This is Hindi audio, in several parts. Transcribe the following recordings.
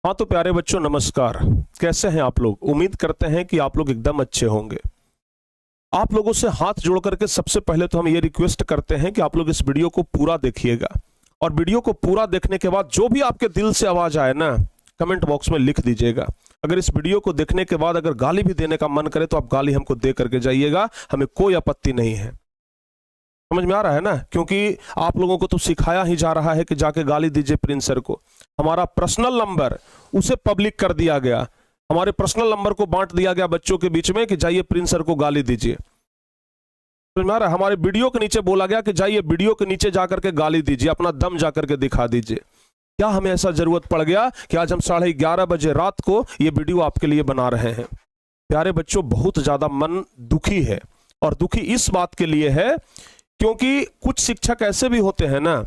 हाँ तो प्यारे बच्चों नमस्कार। कैसे हैं आप लोग? उम्मीद करते हैं कि आप लोग एकदम अच्छे होंगे। आप लोगों से हाथ जोड़ करके सबसे पहले तो हम ये रिक्वेस्ट करते हैं कि आप लोग इस वीडियो को पूरा देखिएगा, और वीडियो को पूरा देखने के बाद जो भी आपके दिल से आवाज आए ना, कमेंट बॉक्स में लिख दीजिएगा। अगर इस वीडियो को देखने के बाद अगर गाली भी देने का मन करे तो आप गाली हमको दे करके जाइएगा, हमें कोई आपत्ति नहीं है। समझ में आ रहा है ना? क्योंकि आप लोगों को तो सिखाया ही जा रहा है कि जाके गाली दीजिए प्रिंस सर को। हमारा पर्सनल नंबर उसे पब्लिक कर दिया गया, हमारे पर्सनल नंबर को बांट दिया गया बच्चों के बीच में कि जाइए प्रिंस सर को गाली दीजिए। समझ में आ रहा है? हमारे वीडियो के नीचे बोला गया कि जाइए वीडियो के नीचे जाकर के गाली दीजिए, अपना दम जाकर के दिखा दीजिए। क्या हमें ऐसा जरूरत पड़ गया कि आज हम 11:30 बजे रात को ये वीडियो आपके लिए बना रहे हैं? प्यारे बच्चों, बहुत ज्यादा मन दुखी है, और दुखी इस बात के लिए है क्योंकि कुछ शिक्षक ऐसे भी होते हैं ना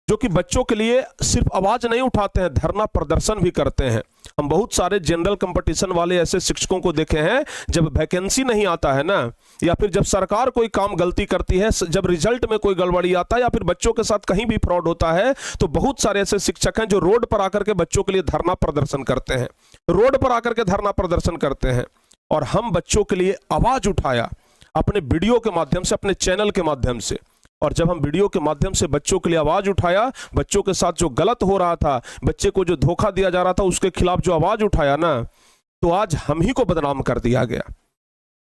जो कि बच्चों के लिए सिर्फ आवाज नहीं उठाते हैं, धरना प्रदर्शन भी करते हैं। हम बहुत सारे जनरल कंपटीशन वाले ऐसे शिक्षकों को देखे हैं, जब वैकेंसी नहीं आता है ना, या फिर जब सरकार कोई काम गलती करती है, जब रिजल्ट में कोई गड़बड़ी आता है, या फिर बच्चों के साथ कहीं भी फ्रॉड होता है, तो बहुत सारे ऐसे शिक्षक हैं जो रोड पर आकर के बच्चों के लिए धरना प्रदर्शन करते हैं, रोड पर आकर के धरना प्रदर्शन करते हैं। और हम बच्चों के लिए आवाज उठाया अपने वीडियो के माध्यम से, अपने चैनल के माध्यम से। और जब हम वीडियो के माध्यम से बच्चों के लिए आवाज उठाया, बच्चों के साथ जो गलत हो रहा था, बच्चे को जो धोखा दिया जा रहा था, उसके खिलाफ जो आवाज उठाया ना, तो आज हम ही को बदनाम कर दिया गया।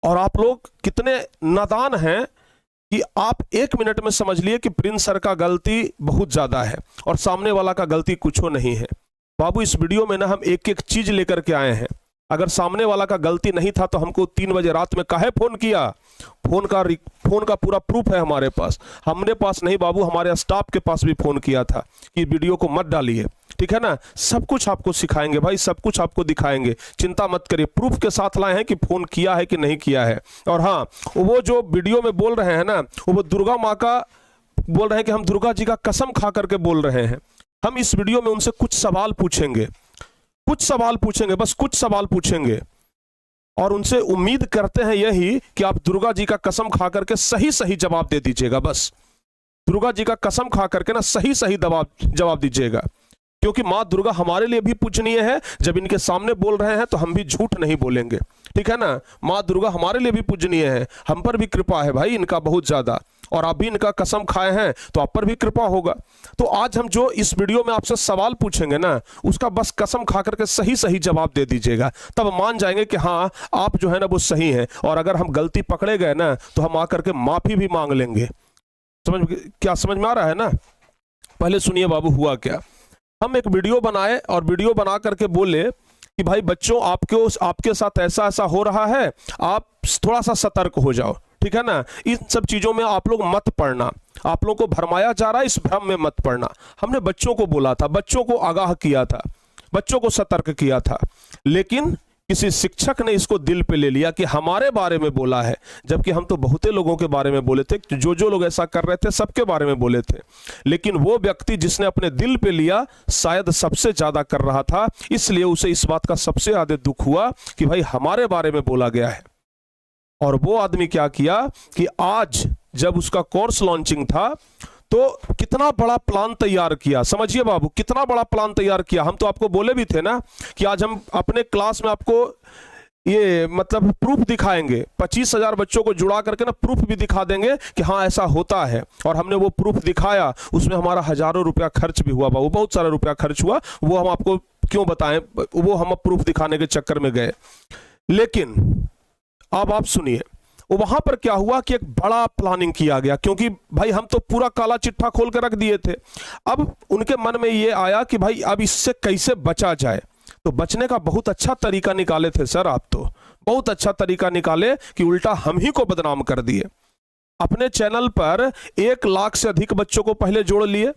और आप लोग कितने नादान हैं कि आप 1 मिनट में समझ लिए कि प्रिंस सर का गलती बहुत ज्यादा है और सामने वाला का गलती कुछ नहीं है। बाबू, इस वीडियो में ना हम एक एक चीज लेकर के आए हैं। अगर सामने वाला का गलती नहीं था तो हमको 3 बजे रात में काहे फोन किया? फोन का पूरा प्रूफ है हमारे पास। हमारे पास नहीं बाबू, हमारे स्टाफ के पास भी फोन किया था कि वीडियो को मत डालिए, ठीक है ना? सब कुछ आपको सिखाएंगे भाई, सब कुछ आपको दिखाएंगे, चिंता मत करिए। प्रूफ के साथ लाए हैं कि फोन किया है कि नहीं किया है। और हाँ, वो जो वीडियो में बोल रहे हैं ना, वो दुर्गा माँ का बोल रहे हैं कि हम दुर्गा जी का कसम खा करके बोल रहे हैं। हम इस वीडियो में उनसे कुछ सवाल पूछेंगे, बस कुछ सवाल पूछेंगे, और उनसे उम्मीद करते हैं यही कि आप दुर्गा जी का कसम खा करके सही सही जवाब दे दीजिएगा। बस दुर्गा जी का कसम खा करके ना सही सही जवाब दीजिएगा, क्योंकि माँ दुर्गा हमारे लिए भी पूजनीय है। जब इनके सामने बोल रहे हैं तो हम भी झूठ नहीं बोलेंगे, ठीक है ना? माँ दुर्गा हमारे लिए भी पूजनीय है, हम पर भी कृपा है भाई इनका बहुत ज्यादा, और आप भी इनका कसम खाए हैं तो आप पर भी कृपा होगा। तो आज हम जो इस वीडियो में आपसे सवाल पूछेंगे ना, उसका बस कसम खा करके सही सही जवाब दे दीजिएगा, तब मान जाएंगे कि हाँ आप जो है ना वो सही है। और अगर हम गलती पकड़े गए ना तो हम आकर के माफी भी मांग लेंगे। समझ में आ रहा है ना? पहले सुनिए बाबू, हुआ क्या। हम एक वीडियो बनाए और वीडियो बना करके बोले कि भाई बच्चों, आपके साथ ऐसा ऐसा हो रहा है, आप थोड़ा सा सतर्क हो जाओ, ठीक है ना? इन सब चीजों में आप लोग मत पड़ना, आप लोगों को भरमाया जा रहा है, इस भ्रम में मत पड़ना। हमने बच्चों को बोला था, बच्चों को आगाह किया था, बच्चों को सतर्क किया था, लेकिन किसी शिक्षक ने इसको दिल पे ले लिया कि हमारे बारे में बोला है, जबकि हम तो बहुते लोगों के बारे में बोले थे, जो लोग ऐसा कर रहे थे सबके बारे में बोले थे। लेकिन वो व्यक्ति जिसने अपने दिल पे लिया शायद सबसे ज्यादा कर रहा था, इसलिए उसे इस बात का सबसे ज्यादा दुख हुआ कि भाई हमारे बारे में बोला गया है। और वो आदमी क्या किया कि आज जब उसका कोर्स लॉन्चिंग था तो कितना बड़ा प्लान तैयार किया। समझिए बाबू, कितना बड़ा प्लान तैयार किया। हम तो आपको बोले भी थे ना कि आज हम अपने क्लास में आपको ये मतलब प्रूफ दिखाएंगे, 25,000 बच्चों को जुड़ा करके ना प्रूफ भी दिखा देंगे कि हाँ ऐसा होता है। और हमने वो प्रूफ दिखाया, उसमें हमारा हजारों रुपया खर्च भी हुआ बाबू, बहुत सारा रुपया खर्च हुआ। वो हम आपको क्यों बताएं, वो हम प्रूफ दिखाने के चक्कर में गए। लेकिन अब आप सुनिए, वहां पर क्या हुआ कि एक बड़ा प्लानिंग किया गया, क्योंकि भाई हम तो पूरा काला चिट्ठा खोल कर रख दिए थे। अब उनके मन में ये आया कि भाई अब इससे कैसे बचा जाए। तो बचने का बहुत अच्छा तरीका निकाले थे सर, आप तो बहुत अच्छा तरीका निकाले कि उल्टा हम ही को बदनाम कर दिए। अपने चैनल पर 1 लाख से अधिक बच्चों को पहले जोड़ लिए,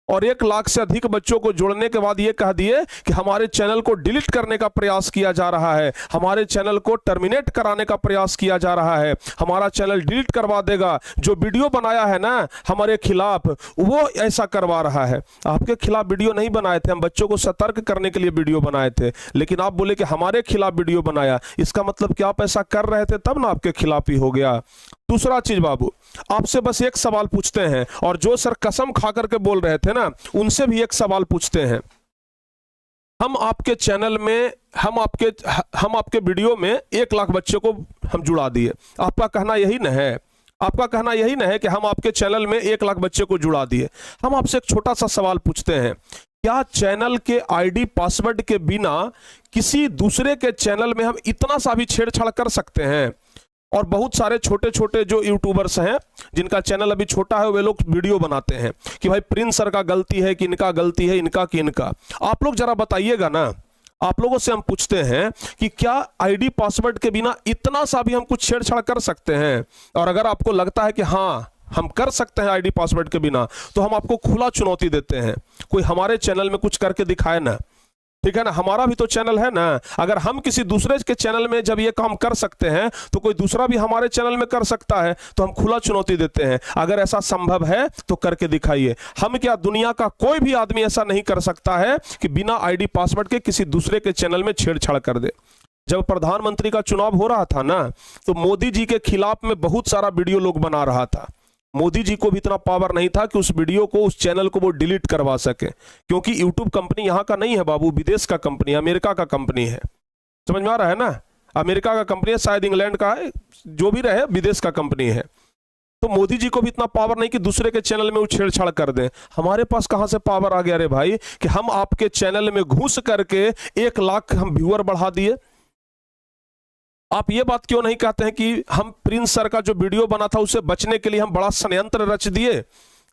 और 1 लाख से अधिक बच्चों को जोड़ने के बाद ये कह दिए कि हमारे चैनल को डिलीट करने का प्रयास किया जा रहा है, हमारे चैनल को टर्मिनेट कराने का प्रयास किया जा रहा है, हमारा चैनल डिलीट करवा देगा। जो वीडियो बनाया है ना हमारे खिलाफ, वो ऐसा करवा रहा है। आपके खिलाफ वीडियो नहीं बनाए थे, हम बच्चों को सतर्क करने के लिए वीडियो बनाए थे, लेकिन आप बोले कि हमारे खिलाफ वीडियो बनाया। इसका मतलब कि आप ऐसा कर रहे थे तब ना आपके खिलाफ ही हो गया। दूसरा चीज बाबू, आपसे बस एक सवाल पूछते हैं, और जो सर कसम खा करके बोल रहे थे ना, उनसे भी एक सवाल पूछते हैं। हम आपके चैनल में हम आपके वीडियो में 1 लाख बच्चों को हम जुड़ा दिए। आपका कहना यही न है, आपका कहना यही न है कि हम आपके चैनल में 1 लाख बच्चे को जुड़ा दिए। हम आपसे एक छोटा सा सवाल पूछते हैं, क्या चैनल के आईडी पासवर्ड के बिना किसी दूसरे के चैनल में हम इतना सा भी छेड़छाड़ कर सकते हैं? और बहुत सारे छोटे छोटे जो यूट्यूबर्स हैं जिनका चैनल अभी छोटा है, वे लोग वीडियो बनाते हैं कि भाई प्रिंस सर का गलती है कि इनका गलती है, इनका कि इनका। आप लोग जरा बताइएगा ना, आप लोगों से हम पूछते हैं कि क्या आईडी पासवर्ड के बिना इतना सा भी हम कुछ छेड़छाड़ कर सकते हैं? और अगर आपको लगता है कि हाँ हम कर सकते हैं आईडी पासवर्ड के बिना, तो हम आपको खुला चुनौती देते हैं, कोई हमारे चैनल में कुछ करके दिखाए ना। ठीक है ना, हमारा भी तो चैनल है ना। अगर हम किसी दूसरे के चैनल में जब ये काम कर सकते हैं तो कोई दूसरा भी हमारे चैनल में कर सकता है। तो हम खुला चुनौती देते हैं, अगर ऐसा संभव है तो करके दिखाइए। हम क्या, दुनिया का कोई भी आदमी ऐसा नहीं कर सकता है कि बिना आईडी पासवर्ड के किसी दूसरे के चैनल में छेड़छाड़ कर दे। जब प्रधानमंत्री का चुनाव हो रहा था ना, तो मोदी जी के खिलाफ में बहुत सारा वीडियो लोग बना रहा था। मोदी जी को भी इतना पावर नहीं था कि उस वीडियो को, उस चैनल को वो डिलीट करवा सके, क्योंकि यूट्यूब कंपनी यहाँ का नहीं है बाबू, विदेश का कंपनी है, अमेरिका का कंपनी है। समझ में आ रहा है ना, अमेरिका का कंपनी है, शायद इंग्लैंड का है, जो भी रहे विदेश का कंपनी है। तो मोदी जी को भी इतना पावर नहीं कि दूसरे के चैनल में वो छेड़छाड़ कर दें। हमारे पास कहां से पावर आ गया रे भाई कि हम आपके चैनल में घुस करके 1 लाख हम व्यूअर बढ़ा दिए। आप ये बात क्यों नहीं कहते हैं कि हम प्रिंस सर का जो वीडियो बना था उसे बचने के लिए हम बड़ा षड्यंत्र रच दिए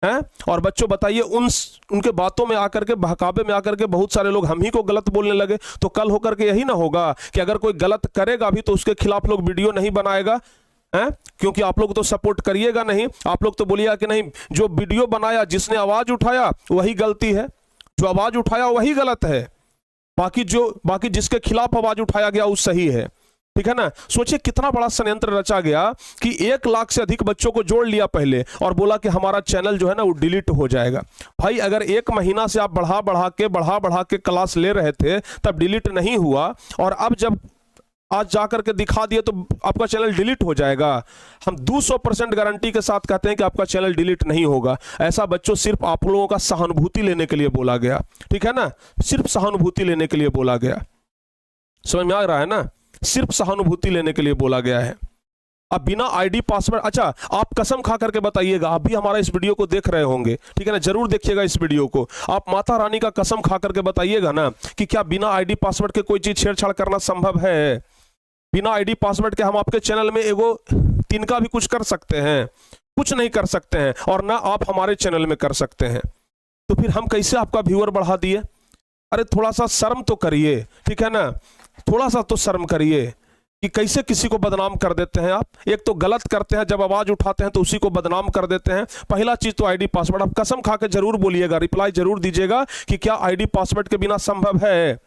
हैं? और बच्चों बताइए, उनके बातों में आकर के, बहकावे में आकर के बहुत सारे लोग हम ही को गलत बोलने लगे। तो कल होकर के यही ना होगा कि अगर कोई गलत करेगा भी तो उसके खिलाफ लोग वीडियो नहीं बनाएगा हैं? क्योंकि आप लोग तो सपोर्ट करिएगा नहीं, आप लोग तो बोलिएगा कि नहीं, जो वीडियो बनाया, जिसने आवाज उठाया वही गलती है, जो आवाज उठाया वही गलत है, बाकी जिसके खिलाफ आवाज उठाया गया वो सही है। ठीक है ना। सोचिए कितना बड़ा षड्यंत्र रचा गया कि 1 लाख से अधिक बच्चों को जोड़ लिया पहले और बोला कि हमारा चैनल जो है ना वो डिलीट हो जाएगा। भाई अगर 1 महीना से आप बढ़ा बढ़ा के क्लास ले रहे थे तब डिलीट नहीं हुआ, और अब जब आज जाकर के दिखा दिए तो आपका चैनल डिलीट हो जाएगा। हम 200% गारंटी के साथ कहते हैं कि आपका चैनल डिलीट नहीं होगा। ऐसा बच्चों सिर्फ आप लोगों का सहानुभूति लेने के लिए बोला गया। ठीक है ना, सिर्फ सहानुभूति लेने के लिए बोला गया। समझ में आ रहा है ना, सिर्फ सहानुभूति लेने के लिए बोला गया है। अब बिना आईडी पासवर्ड, अच्छा आप कसम खा करके बताइएगा, आप भी हमारा इस वीडियो को देख रहे होंगे, ठीक है ना, जरूर देखिएगा इस वीडियो को। आप माता रानी का कसम खा करके बताइएगा ना कि क्या बिना आईडी पासवर्ड के कोई चीज छेड़छाड़ करना संभव है? बिना आईडी पासवर्ड के हम आपके चैनल में एगो तिनका भी कुछ कर सकते हैं? कुछ नहीं कर सकते हैं, और ना आप हमारे चैनल में कर सकते हैं। तो फिर हम कैसे आपका व्यूअर बढ़ा दिए? अरे थोड़ा सा शर्म तो करिए, ठीक है ना, थोड़ा सा तो शर्म करिए कि कैसे किसी को बदनाम कर देते हैं आप। एक तो गलत करते हैं, जब आवाज उठाते हैं तो उसी को बदनाम कर देते हैं। पहला चीज तो आईडी पासवर्ड। आप कसम खा के जरूर बोलिएगा, रिप्लाई जरूर दीजिएगा कि क्या आईडी पासवर्ड के बिना संभव है?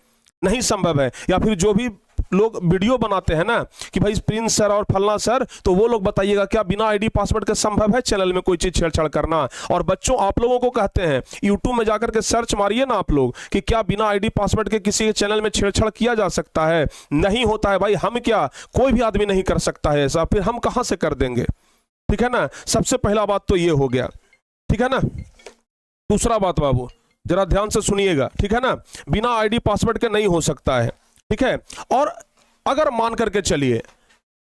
नहीं संभव है। या फिर जो भी लोग वीडियो बनाते हैं ना कि भाई प्रिंस सर और फलना सर, तो वो लोग बताइएगा क्या बिना आईडी पासवर्ड के संभव है चैनल में कोई चीज छेड़छाड़ करना? और बच्चों आप लोगों को कहते हैं, यूट्यूब में जाकर के सर्च मारिए ना आप लोग कि क्या बिना आईडी पासवर्ड के किसी के चैनल में छेड़छाड़ किया जा सकता है? नहीं होता है भाई। हम क्या, कोई भी आदमी नहीं कर सकता है ऐसा, फिर हम कहां से कर देंगे? ठीक है ना, सबसे पहला बात तो ये हो गया। ठीक है ना, दूसरा बात बाबू जरा ध्यान से सुनिएगा, ठीक है ना, बिना आईडी पासवर्ड के नहीं हो सकता है। ठीक है, और अगर मान करके चलिए,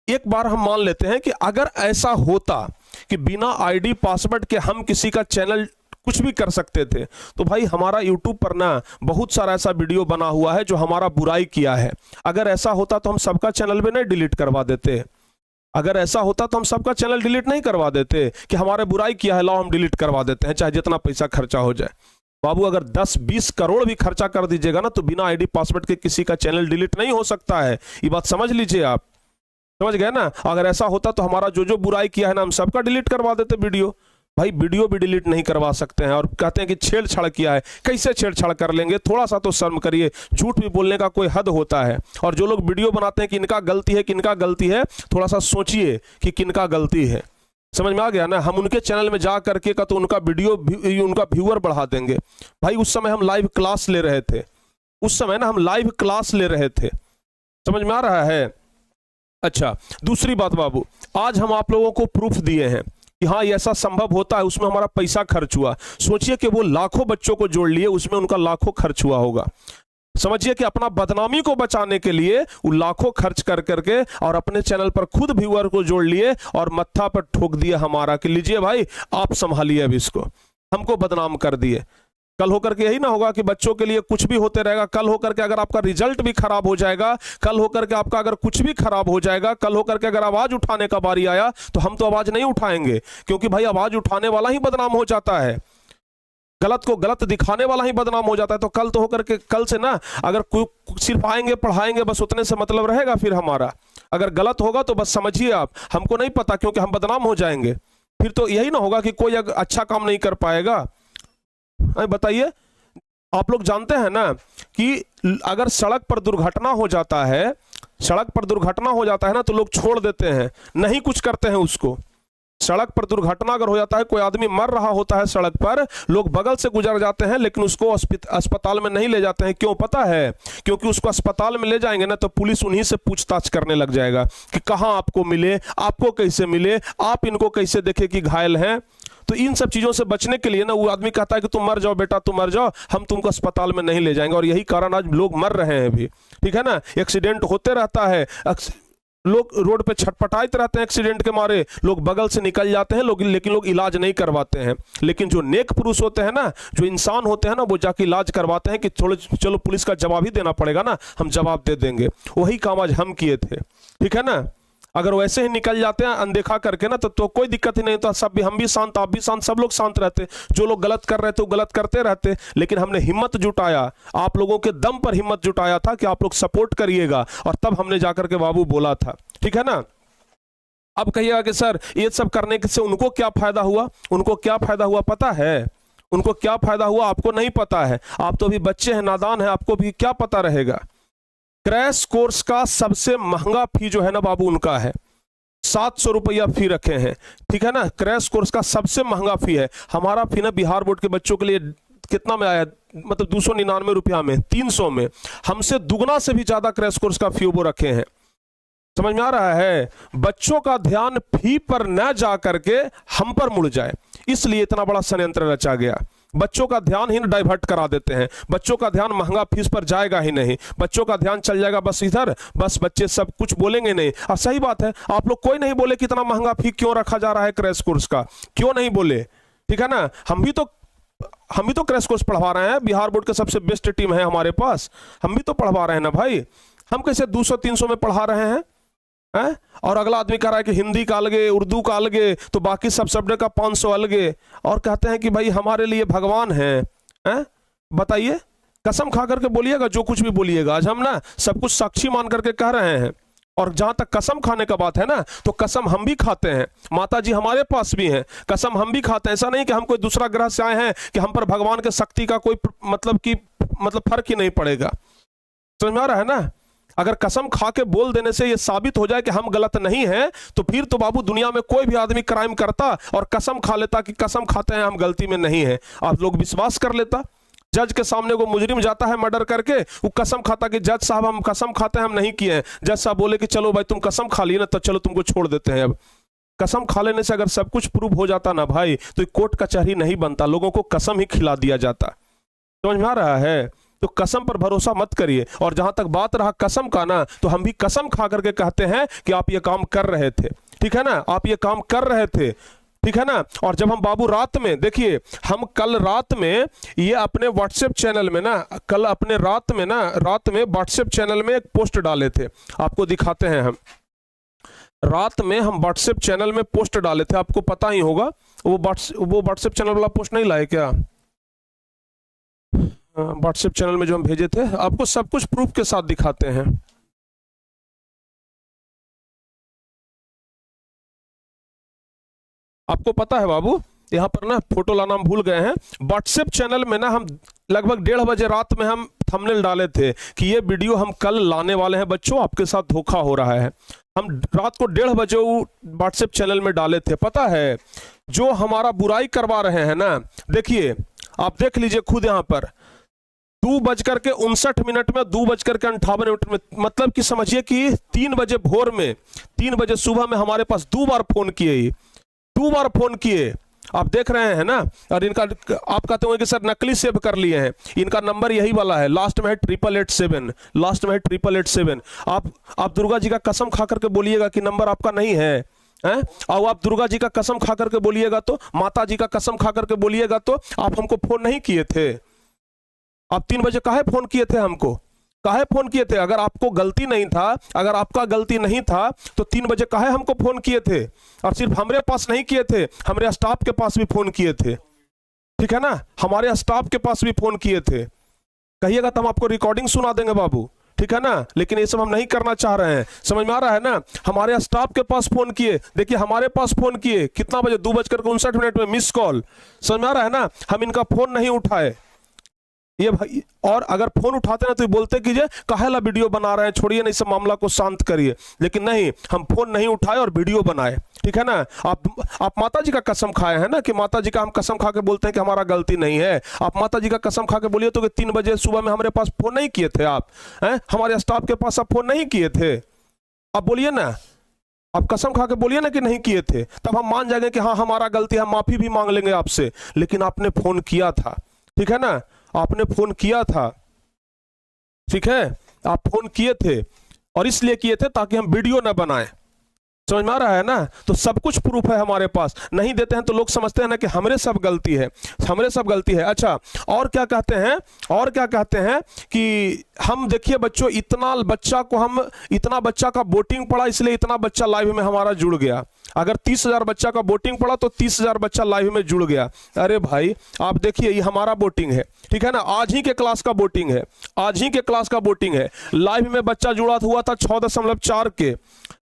एक बार हम मान लेते हैं कि अगर ऐसा होता कि बिना आईडी पासवर्ड के हम किसी का चैनल कुछ भी कर सकते थे, तो भाई हमारा यूट्यूब पर ना बहुत सारा ऐसा वीडियो बना हुआ है जो हमारा बुराई किया है। अगर ऐसा होता तो हम सबका चैनल में नहीं डिलीट करवा देते। अगर ऐसा होता तो हम सबका चैनल डिलीट नहीं करवा देते कि हमारे बुराई किया है, लाओ हम डिलीट करवा देते हैं, चाहे जितना पैसा खर्चा हो जाए। बाबू अगर 10-20 करोड़ भी खर्चा कर दीजिएगा ना, तो बिना आईडी पासवर्ड के किसी का चैनल डिलीट नहीं हो सकता है। ये बात समझ लीजिए आप, समझ गए ना। अगर ऐसा होता तो हमारा जो बुराई किया है ना, हम सबका डिलीट करवा देते वीडियो। भाई वीडियो भी डिलीट नहीं करवा सकते हैं, और कहते हैं कि छेड़छाड़ किया है। कैसे छेड़छाड़ कर लेंगे? थोड़ा सा तो शर्म करिए। झूठ भी बोलने का कोई हद होता है। और जो लोग वीडियो बनाते हैं कि इनका गलती है, किनका गलती है, थोड़ा सा सोचिए कि किनका गलती है। समझ में आ गया ना। हम उनके चैनल में जा करके का तो उनका वीडियो, उनका व्यूअर बढ़ा देंगे। भाई उस समय हम लाइव क्लास ले रहे थे, उस समय ना हम लाइव क्लास ले रहे थे। समझ में आ रहा है? अच्छा दूसरी बात बाबू, आज हम आप लोगों को प्रूफ दिए हैं कि हाँ ये ऐसा संभव होता है। उसमें हमारा पैसा खर्च हुआ। सोचिए कि वो लाखों बच्चों को जोड़ लिए, उसमें उनका लाखों खर्च हुआ होगा। समझिए कि अपना बदनामी को बचाने के लिए वो लाखों खर्च कर करके और अपने चैनल पर खुद व्यूअर को जोड़ लिए और मत्था पर ठोक दिए हमारा कि लीजिए भाई आप संभालिए अब इसको, हमको बदनाम कर दिए। कल होकर के यही ना होगा कि बच्चों के लिए कुछ भी होते रहेगा। कल होकर के अगर आपका रिजल्ट भी खराब हो जाएगा, कल होकर के आपका अगर कुछ भी खराब हो जाएगा, कल होकर के अगर आवाज उठाने का बारी आया तो हम तो आवाज नहीं उठाएंगे, क्योंकि भाई आवाज उठाने वाला ही बदनाम हो जाता है, गलत को गलत दिखाने वाला ही बदनाम हो जाता है। तो कल तो होकर के कल से ना अगर सिर्फ आएंगे पढ़ाएंगे बस उतने से मतलब रहेगा फिर हमारा, अगर गलत होगा तो बस समझिए आप हमको नहीं पता, क्योंकि हम बदनाम हो जाएंगे। फिर तो यही ना होगा कि कोई अच्छा काम नहीं कर पाएगा। बताइए, आप लोग जानते हैं ना कि अगर सड़क पर दुर्घटना हो जाता है, सड़क पर दुर्घटना हो जाता है ना तो लोग छोड़ देते हैं, नहीं कुछ करते हैं उसको। सड़क पर दुर्घटना अगर हो जाता है, कोई आदमी मर रहा होता है सड़क पर, लोग बगल से गुजर जाते हैं लेकिन उसको अस्पताल में नहीं ले जाते हैं। क्यों पता है? क्योंकि उसको अस्पताल में ले जाएंगे ना तो पुलिस उन्हीं से पूछताछ करने लग जाएगा कि कहां आपको मिले, आपको कैसे मिले, आप इनको कैसे देखे कि घायल हैं। तो इन सब चीजों से बचने के लिए ना वो आदमी कहता है कि तुम मर जाओ बेटा, तुम मर जाओ, हम तुमको अस्पताल में नहीं ले जाएंगे। और यही कारण आज लोग मर रहे हैं भी, ठीक है ना। एक्सीडेंट होते रहता है, लोग रोड पे छटपटाते रहते हैं एक्सीडेंट के मारे, लोग बगल से निकल जाते हैं लोग, लेकिन लोग इलाज नहीं करवाते हैं। लेकिन जो नेक पुरुष होते हैं ना, जो इंसान होते हैं ना, वो जाके इलाज करवाते हैं कि थोड़े चलो पुलिस का जवाब ही देना पड़ेगा ना, हम जवाब दे देंगे। वही काम आज हम किए थे, ठीक है ना। अगर वैसे ही निकल जाते हैं अनदेखा करके ना तो कोई दिक्कत ही नहीं होता, सब भी, हम भी शांत, आप भी शांत, सब लोग शांत रहते। जो लोग गलत कर रहे थे वो गलत करते रहते, लेकिन हमने हिम्मत जुटाया, आप लोगों के दम पर हिम्मत जुटाया था कि आप लोग सपोर्ट करिएगा, और तब हमने जाकर के बाबू बोला था, ठीक है ना। अब कहिएगा कि सर ये सब करने से उनको क्या फायदा हुआ? उनको क्या फायदा हुआ पता है? उनको क्या फायदा हुआ आपको नहीं पता है। आप तो अभी बच्चे हैं, नादान हैं, आपको भी क्या पता रहेगा। क्रैश कोर्स का सबसे महंगा फी जो है ना बाबू उनका है, 700 रुपया फी रखे हैं, ठीक है ना। क्रैश कोर्स का सबसे महंगा फी है। हमारा फी ना बिहार बोर्ड के बच्चों के लिए कितना में आया, मतलब 299 रुपया में, 300 में, हमसे दुगना से भी ज्यादा क्रैश कोर्स का फी वो रखे हैं। समझ में आ रहा है? बच्चों का ध्यान फी पर न जा करके हम पर मुड़ जाए, इसलिए इतना बड़ा षड्यंत्र रचा गया। बच्चों का ध्यान ही डाइवर्ट करा देते हैं, बच्चों का ध्यान महंगा फीस पर जाएगा ही नहीं, बच्चों का ध्यान चल जाएगा बस इधर, बस बच्चे सब कुछ बोलेंगे नहीं। और सही बात है, आप लोग कोई नहीं बोले कि इतना महंगा फी क्यों रखा जा रहा है क्रैश कोर्स का, क्यों नहीं बोले, ठीक है ना। हम भी तो क्रैश कोर्स पढ़वा रहे हैं, बिहार बोर्ड के सबसे बेस्ट टीम है हमारे पास, हम भी तो पढ़वा रहे हैं ना भाई। हम कैसे 200-300 में पढ़ा रहे हैं? और अगला आदमी कह रहा है कि हिंदी का अलगे, उर्दू का अलगे, तो बाकी सब सब्जेक्ट का 500 अलगे, और कहते हैं कि भाई हमारे लिए भगवान है। बताइए, कसम खा करके बोलिएगा, जो कुछ भी बोलिएगा, आज हम ना सब कुछ साक्षी मान करके कह रहे हैं। और जहां तक कसम खाने का बात है ना, तो कसम हम भी खाते हैं, माता जी हमारे पास भी हैं, कसम हम भी खाते हैं। ऐसा नहीं कि हम कोई दूसरा ग्रह से आए हैं कि हम पर भगवान के शक्ति का कोई मतलब फर्क ही नहीं पड़ेगा। समझ में आ रहा है ना। अगर कसम खा के बोल देने से ये साबित हो जाए कि हम गलत नहीं हैं, तो फिर तो बाबू दुनिया में कोई भी आदमी क्राइम करता और कसम खा लेता कि कसम खाते हैं हम गलती में नहीं है, आप लोग विश्वास कर लेता। जज के सामने वो मुजरिम जाता है मर्डर करके, वो कसम खाता कि जज साहब हम कसम खाते हैं हम नहीं किए हैं। जज साहब बोले कि चलो भाई तुम कसम खा लिए ना, तो चलो तुमको छोड़ देते हैं। अब कसम खा लेने से अगर सब कुछ प्रूव हो जाता ना भाई, तो कोर्ट कचहरी नहीं बनता, लोगों को कसम ही खिला दिया जाता। समझ में आ रहा है? तो कसम पर भरोसा मत करिए। और जहां तक बात रहा कसम का ना, तो हम भी कसम खा करके कहते हैं कि आप ये काम कर रहे थे, ठीक है ना, आप ये काम कर रहे थे, ठीक है ना। और जब हम बाबू रात में, देखिए हम कल रात में ये अपने व्हाट्सएप चैनल में ना, कल अपने रात में व्हाट्सएप चैनल में एक पोस्ट डाले थे, आपको दिखाते हैं। हम रात में हम व्हाट्सएप चैनल में पोस्ट डाले थे, आपको पता ही होगा। वो व्हाट्सएप चैनल वाला पोस्ट नहीं लाए क्या? व्हाट्सएप चैनल में जो हम भेजे थे, आपको सब कुछ प्रूफ के साथ दिखाते हैं। आपको पता है बाबू, यहाँ पर ना फोटो लाना हम भूल गए हैं। व्हाट्सएप चैनल में ना हम लगभग 1:30 बजे रात में हम थंबनेल डाले थे कि ये वीडियो हम कल लाने वाले हैं बच्चों, आपके साथ धोखा हो रहा है। हम रात को 1:30 बजे व्हाट्सएप चैनल में डाले थे। पता है, जो हमारा बुराई करवा रहे हैं ना, देखिए आप देख लीजिए खुद यहाँ पर 2:59 में, 2:58 में, मतलब कि समझिए कि 3 बजे भोर में, 3 बजे सुबह में हमारे पास 2 बार फोन किए, आप देख रहे हैं ना। और इनका आप कहते होंगे कि सर नकली सेव कर लिए हैं, इनका नंबर यही वाला है, लास्ट में है 8887, लास्ट में है 8887। आप दुर्गा जी का कसम खा करके बोलिएगा कि नंबर आपका नहीं है, हैं? और आप दुर्गा जी का कसम खा करके बोलिएगा तो, माता जी का कसम खा करके बोलिएगा तो आप हमको फोन नहीं किए थे। आप 3 बजे काहे फोन किए थे हमको, काहे फोन किए थे? अगर आपको गलती नहीं था, अगर आपका गलती नहीं था तो 3 बजे काहे हमको फोन किए थे? और सिर्फ हमारे पास नहीं किए थे, हमारे स्टाफ के पास भी फोन किए थे, ठीक है ना, हमारे स्टाफ के पास भी फोन किए थे। कहिएगा तो हम आपको रिकॉर्डिंग सुना देंगे बाबू, ठीक है ना। लेकिन ये सब हम नहीं करना चाह रहे हैं, समझ में आ रहा है ना। हमारे स्टाफ के पास फोन किए, देखिए हमारे पास फोन किए, कितना बजे, 2:59 में मिस कॉल, समझ में आ रहा है ना। हम इनका फोन नहीं उठाए ये भाई, और अगर फोन उठाते ना तो बोलते कीजिए काहेला वीडियो बना रहे हैं, छोड़िए नहीं, सब मामला को शांत करिए। लेकिन नहीं, हम फोन नहीं उठाए और वीडियो बनाए, ठीक है ना। आप माता जी का कसम खाए हैं ना, कि माता जी का हम कसम खा के बोलते हैं कि हमारा गलती नहीं है। आप माता जी का कसम खा के बोलिए तो कि 3 बजे सुबह में हमारे पास फोन नहीं किए थे आप, हैं? हमारे स्टाफ के पास आप फोन नहीं किए थे, आप बोलिए ना, आप कसम खा के बोलिए ना कि नहीं किए थे, तब हम मान जाएंगे कि हाँ हमारा गलती है, माफी भी मांग लेंगे आपसे। लेकिन आपने फोन किया था, ठीक है ना, आपने फोन किया था, ठीक है, आप फोन किए थे और इसलिए किए थे ताकि हम वीडियो ना बनाएं, समझ में आ रहा है ना। तो सब कुछ प्रूफ है हमारे पास, नहीं देते हैं तो लोग समझते हैं ना कि हमरे सब गलती है, हमरे सब गलती है। अच्छा, और क्या कहते हैं, और क्या कहते हैं कि हम, देखिए बच्चों, इतना बच्चा का वोटिंग पड़ा, इसलिए इतना बच्चा लाइव में हमारा जुड़ गया। अगर 30,000 बच्चा का वोटिंग पड़ा तो 30,000 बच्चा लाइव में जुड़ गया। अरे भाई आप देखिए, ये हमारा वोटिंग है, ठीक है ना, आज ही के क्लास का वोटिंग है, आज ही के क्लास का वोटिंग है। लाइव में बच्चा जुड़ा हुआ था 6.4 के,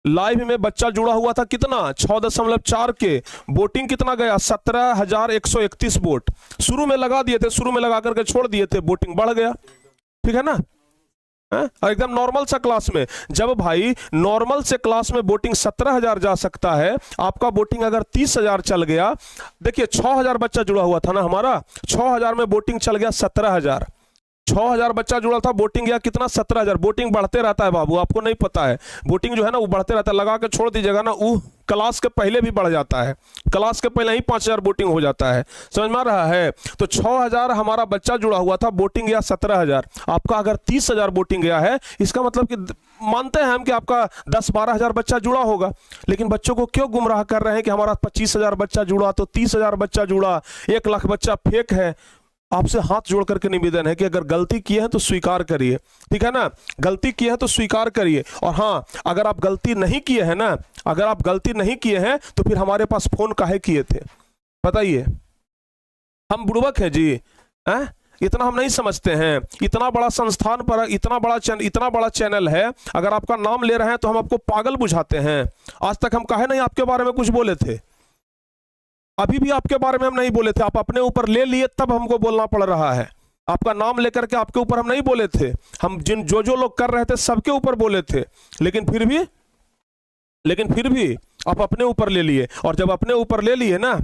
लाइव में बच्चा जुड़ा हुआ था कितना, 6.4 के। वोटिंग कितना गया, 17,131 वोट। शुरू में लगा दिए थे, शुरू में लगा करके छोड़ दिए थे, वोटिंग बढ़ गया, ठीक है ना। और एकदम नॉर्मल सा क्लास में, जब भाई नॉर्मल से क्लास में वोटिंग 17,000 जा सकता है, आपका वोटिंग अगर 30,000 चल गया, देखिए 6,000 बच्चा जुड़ा हुआ था ना हमारा, 6,000 में वोटिंग चल गया 17,000, 6,000 बच्चा जुड़ा था, वोटिंग गया कितना, 17,000। वोटिंग बढ़ते रहता है बाबू, आपको नहीं पता है, वोटिंग जो है ना वो बढ़ते रहता है, लगा के छोड़ दीजिएगा ना, वो क्लास के पहले भी बढ़ जाता है, क्लास के पहले ही 5,000 वोटिंग हो जाता है, समझ में आ रहा है। तो 6,000 हमारा बच्चा जुड़ा हुआ था, वोटिंग गया 17,000। आपका अगर 30,000 वोटिंग गया है, इसका मतलब कि मानते हैं हम कि आपका 10-12,000 बच्चा जुड़ा होगा। लेकिन बच्चों को क्यों गुमराह कर रहे हैं कि हमारा 25,000 बच्चा जुड़ा, तो 30,000 बच्चा जुड़ा, 1 लाख बच्चा फेक है। आपसे हाथ जोड़ करके निवेदन है कि अगर गलती किए हैं तो स्वीकार करिए, ठीक है ना, गलती किए हैं तो स्वीकार करिए। और हाँ, अगर आप गलती नहीं किए हैं ना, अगर आप गलती नहीं किए हैं तो फिर हमारे पास फोन काहे किए थे, बताइए। हम बुड़बक हैं जी, हैं? इतना हम नहीं समझते हैं। इतना बड़ा संस्थान पर इतना बड़ा चैनल है, अगर आपका नाम ले रहे हैं तो हम आपको पागल बुझाते हैं। आज तक हम काहे नहीं आपके बारे में कुछ बोले थे, अभी भी आपके बारे में हम नहीं बोले थे, आप अपने ऊपर ले लिए तब हमको बोलना पड़ रहा है। आपका नाम लेकर के आपके ऊपर हम नहीं बोले थे, हम जो लोग कर रहे थे सबके ऊपर बोले थे, लेकिन फिर भी आप अपने ऊपर ले लिए। और जब अपने ऊपर ले लिए ना,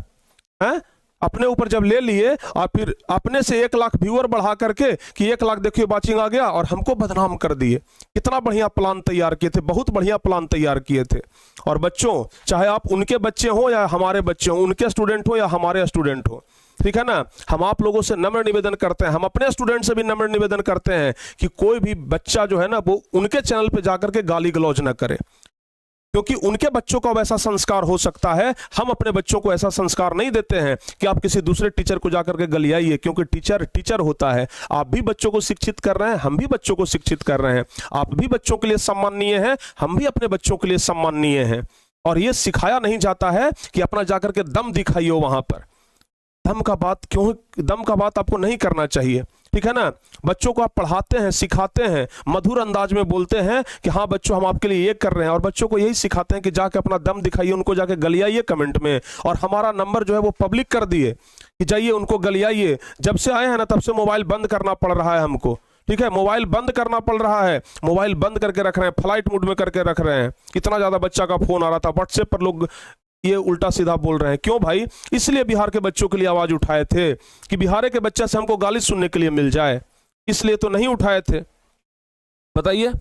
हैं, अपने ऊपर जब ले लिए और फिर अपने से 1 लाख व्यूअर बढ़ा करके कि 1 लाख देखिए वाचिंग आ गया, और हमको बदनाम कर दिए। कितना बढ़िया प्लान तैयार किए थे, बहुत बढ़िया प्लान तैयार किए थे। और बच्चों, चाहे आप उनके बच्चे हो या हमारे बच्चे हो, उनके स्टूडेंट हो या हमारे स्टूडेंट हो, ठीक है ना, हम आप लोगों से नम्र निवेदन करते हैं, हम अपने स्टूडेंट से भी नम्र निवेदन करते हैं कि कोई भी बच्चा जो है ना वो उनके चैनल पे जाकर के गाली गलौज न करे, क्योंकि उनके बच्चों का वैसा संस्कार हो सकता है। हम अपने बच्चों को ऐसा संस्कार नहीं देते हैं कि आप किसी दूसरे टीचर को जाकर के गलियाइए, क्योंकि टीचर होता है। आप भी बच्चों को शिक्षित कर रहे हैं, हम भी बच्चों को शिक्षित कर रहे हैं। आप भी बच्चों के लिए सम्माननीय हैं, हम भी अपने बच्चों के लिए सम्माननीय हैं। और ये सिखाया नहीं जाता है कि अपना जाकर के दम दिखाइए वहां पर। दम का बात आपको नहीं करना चाहिए, ठीक है ना। बच्चों को आप पढ़ाते हैं, सिखाते हैं, मधुर अंदाज में बोलते हैं कि हाँ बच्चों हम आपके लिए ये कर रहे हैं, और बच्चों को यही सिखाते हैं कि जाके अपना दम दिखाइए, उनको जाके गलियाइए कमेंट में। और हमारा नंबर जो है वो पब्लिक कर दिए कि जाइए उनको गलियाइए। जब से आए हैं ना तब से मोबाइल बंद करना पड़ रहा है हमको, ठीक है, मोबाइल बंद करना पड़ रहा है, मोबाइल बंद करके रख रहे हैं, फ्लाइट मोड में करके रख रहे हैं। इतना ज्यादा बच्चा का फोन आ रहा था, व्हाट्सएप पर लोग ये उल्टा सीधा बोल रहे हैं। क्यों भाई? इसलिए बिहार के बच्चों के लिए आवाज उठाए थे कि बिहार के बच्चे से हमको गाली सुनने के लिए मिल जाए, इसलिए तो नहीं उठाए थे, बताइए।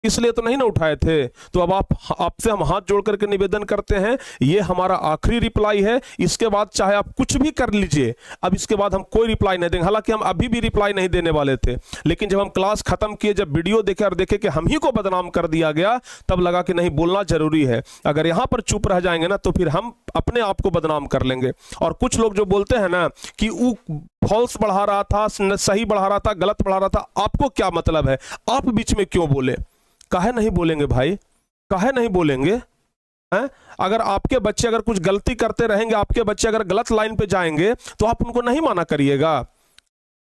इसलिए तो नहीं ना उठाए थे। तो अब आपसे हम हाथ जोड़ करके निवेदन करते हैं, ये हमारा आखिरी रिप्लाई है। इसके बाद चाहे आप कुछ भी कर लीजिए, अब इसके बाद हम कोई रिप्लाई नहीं देंगे। हालांकि हम अभी भी रिप्लाई नहीं देने वाले थे, लेकिन जब हम क्लास खत्म किए, जब वीडियो देखे और देखे कि हम ही को बदनाम कर दिया गया, तब लगा कि नहीं, बोलना जरूरी है। अगर यहां पर चुप रह जाएंगे ना तो फिर हम अपने आप को बदनाम कर लेंगे। और कुछ लोग जो बोलते हैं ना कि वो फॉल्स बढ़ा रहा था, सही बढ़ा रहा था, गलत बढ़ा रहा था, आपको क्या मतलब है? आप बीच में क्यों बोले? काहे नहीं बोलेंगे भाई, काहे नहीं बोलेंगे हैं? अगर आपके बच्चे अगर कुछ गलती करते रहेंगे, आपके बच्चे अगर गलत लाइन पे जाएंगे, तो आप उनको नहीं माना करिएगा।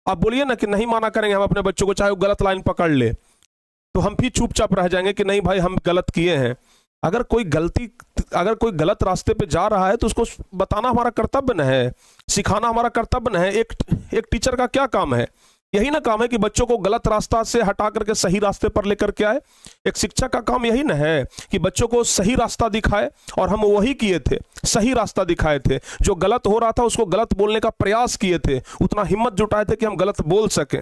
आप बोलिए ना कि नहीं माना करेंगे हम अपने बच्चों को, चाहे वो गलत लाइन पकड़ ले, तो हम भी चुपचाप रह जाएंगे कि नहीं भाई हम गलत किए हैं। अगर कोई गलत रास्ते पे जा रहा है तो उसको बताना हमारा कर्तव्य न है, सिखाना हमारा कर्तव्य न है। एक टीचर का क्या काम है? यही ना काम है कि बच्चों को गलत रास्ता से हटा करके सही रास्ते पर लेकर के आए। एक शिक्षक का काम यही ना है कि बच्चों को सही रास्ता दिखाए, और हम वही किए थे, सही रास्ता दिखाए थे। जो गलत हो रहा था उसको गलत बोलने का प्रयास किए थे, उतना हिम्मत जुटाए थे कि हम गलत बोल सकें,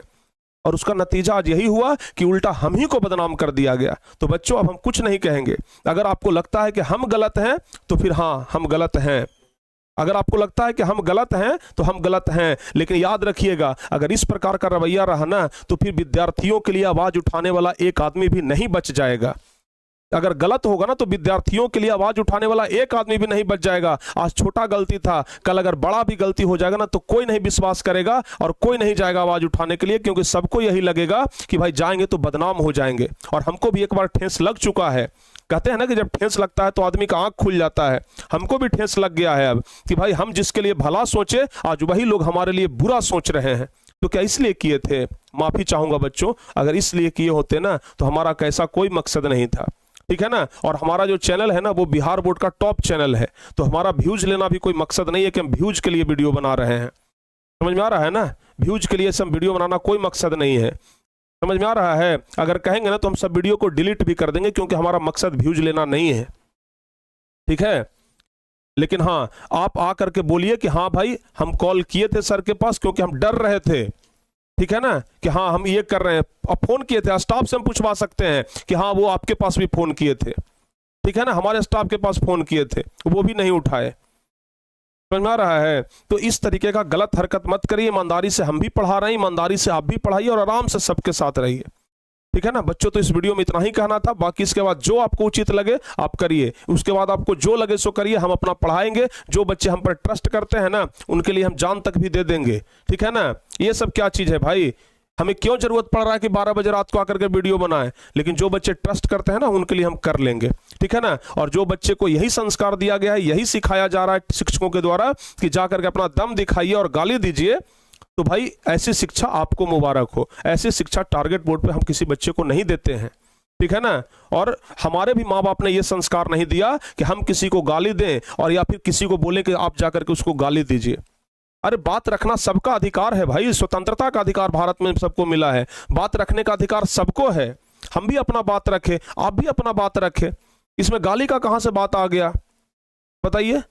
और उसका नतीजा आज यही हुआ कि उल्टा हम ही को बदनाम कर दिया गया। तो बच्चों, अब हम कुछ नहीं कहेंगे। अगर आपको लगता है कि हम गलत हैं तो फिर हाँ, हम गलत हैं। अगर आपको लगता है कि हम गलत हैं तो हम गलत हैं, लेकिन याद रखिएगा, अगर इस प्रकार का रवैया रहा ना तो फिर विद्यार्थियों के लिए आवाज उठाने वाला एक आदमी भी नहीं बच जाएगा। अगर गलत होगा ना तो विद्यार्थियों के लिए आवाज उठाने वाला एक आदमी भी नहीं बच जाएगा। आज छोटा गलती था, कल अगर बड़ा भी गलती हो जाएगा ना तो कोई नहीं विश्वास करेगा और कोई नहीं जाएगा आवाज उठाने के लिए, क्योंकि सबको यही लगेगा कि भाई जाएंगे तो बदनाम हो जाएंगे। और हमको भी एक बार ठेस लग चुका है। कहते हैं ना कि जब ठेस लगता है तो आदमी का आंख खुल जाता है। हमको भी ठेस लग गया है अब कि भाई हम जिसके लिए भला सोचे, आज वही लोग हमारे लिए बुरा सोच रहे हैं। तो क्या इसलिए किए थे? माफी चाहूंगा बच्चों, अगर इसलिए किए होते ना तो हमारा कैसा कोई मकसद नहीं था, ठीक है ना। और हमारा जो चैनल है ना वो बिहार बोर्ड का टॉप चैनल है, तो हमारा व्यूज लेना भी कोई मकसद नहीं है कि हम व्यूज के लिए वीडियो बना रहे हैं। समझ में आ रहा है ना? व्यूज के लिए सब वीडियो बनाना कोई मकसद नहीं है। समझ में आ रहा है? अगर कहेंगे ना तो हम सब वीडियो को डिलीट भी कर देंगे, क्योंकि हमारा मकसद व्यूज लेना नहीं है, ठीक है। लेकिन हाँ, आप आकर के बोलिए कि हाँ भाई हम कॉल किए थे सर के पास क्योंकि हम डर रहे थे, ठीक है ना, कि हाँ हम ये कर रहे हैं। अब फोन किए थे, स्टाफ से हम पूछवा सकते हैं कि हाँ वो आपके पास भी फोन किए थे, ठीक है ना, हमारे स्टाफ के पास फोन किए थे, वो भी नहीं उठाए। समझ में आ रहा है? तो इस तरीके का गलत हरकत मत करिए। ईमानदारी से हम भी पढ़ा रहे हैं, ईमानदारी से आप भी पढ़ाइए और आराम से सबके साथ रहिए, ठीक है ना बच्चों। तो इस वीडियो में इतना ही कहना था। बाकी इसके बाद जो आपको उचित लगे आप करिए, उसके बाद आपको जो लगे सो करिए। हम अपना पढ़ाएंगे, जो बच्चे हम पर ट्रस्ट करते हैं ना उनके लिए हम जान तक भी दे देंगे, ठीक है ना। ये सब क्या चीज है भाई? हमें क्यों जरूरत पड़ रहा है कि 12 बजे रात को आकर के वीडियो बनाए? लेकिन जो बच्चे ट्रस्ट करते हैं ना उनके लिए हम कर लेंगे, ठीक है ना। और जो बच्चे को यही संस्कार दिया गया है, यही सिखाया जा रहा है शिक्षकों के द्वारा कि जाकर के अपना दम दिखाइए और गाली दीजिए, तो भाई ऐसी शिक्षा आपको मुबारक हो। ऐसी शिक्षा टारगेट बोर्ड पे हम किसी बच्चे को नहीं देते हैं, ठीक है ना। और हमारे भी माँ बाप ने यह संस्कार नहीं दिया कि हम किसी को गाली दें और या फिर किसी को बोले कि आप जाकर के उसको गाली दीजिए। अरे बात रखना सबका अधिकार है भाई, स्वतंत्रता का अधिकार भारत में सबको मिला है, बात रखने का अधिकार सबको है। हम भी अपना बात रखें, आप भी अपना बात रखें, इसमें गाली का कहां से बात आ गया बताइए।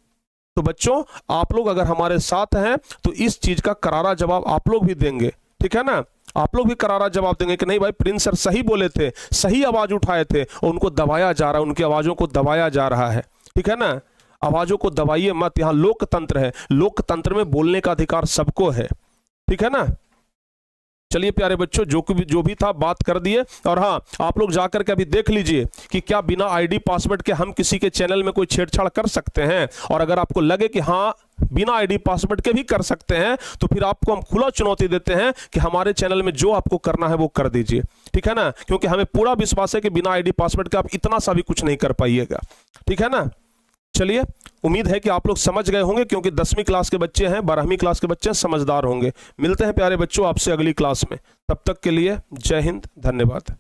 तो बच्चों, आप लोग अगर हमारे साथ हैं तो इस चीज का करारा जवाब आप लोग भी देंगे, ठीक है ना। आप लोग भी करारा जवाब देंगे कि नहीं भाई प्रिंस सर सही बोले थे, सही आवाज उठाए थे और उनको दबाया जा रहा है, उनकी आवाजों को दबाया जा रहा है, ठीक है ना। आवाजों को दबाइए मत, यहां लोकतंत्र है, लोकतंत्र में बोलने का अधिकार सबको है, ठीक है ना। चलिए प्यारे बच्चों, जो भी था बात कर दिए। और हाँ, आप लोग जाकर के अभी देख लीजिए कि क्या बिना आईडी पासवर्ड के हम किसी के चैनल में कोई छेड़छाड़ कर सकते हैं। और अगर आपको लगे कि हाँ बिना आईडी पासवर्ड के भी कर सकते हैं तो फिर आपको हम खुला चुनौती देते हैं कि हमारे चैनल में जो आपको करना है वो कर दीजिए, ठीक है ना। क्योंकि हमें पूरा विश्वास है कि बिना आईडी पासवर्ड के आप इतना सा भी कुछ नहीं कर पाइएगा, ठीक है ना। चलिए, उम्मीद है कि आप लोग समझ गए होंगे, क्योंकि 10वीं क्लास के बच्चे हैं, 12वीं क्लास के बच्चे समझदार होंगे। मिलते हैं प्यारे बच्चों आपसे अगली क्लास में, तब तक के लिए जय हिंद, धन्यवाद।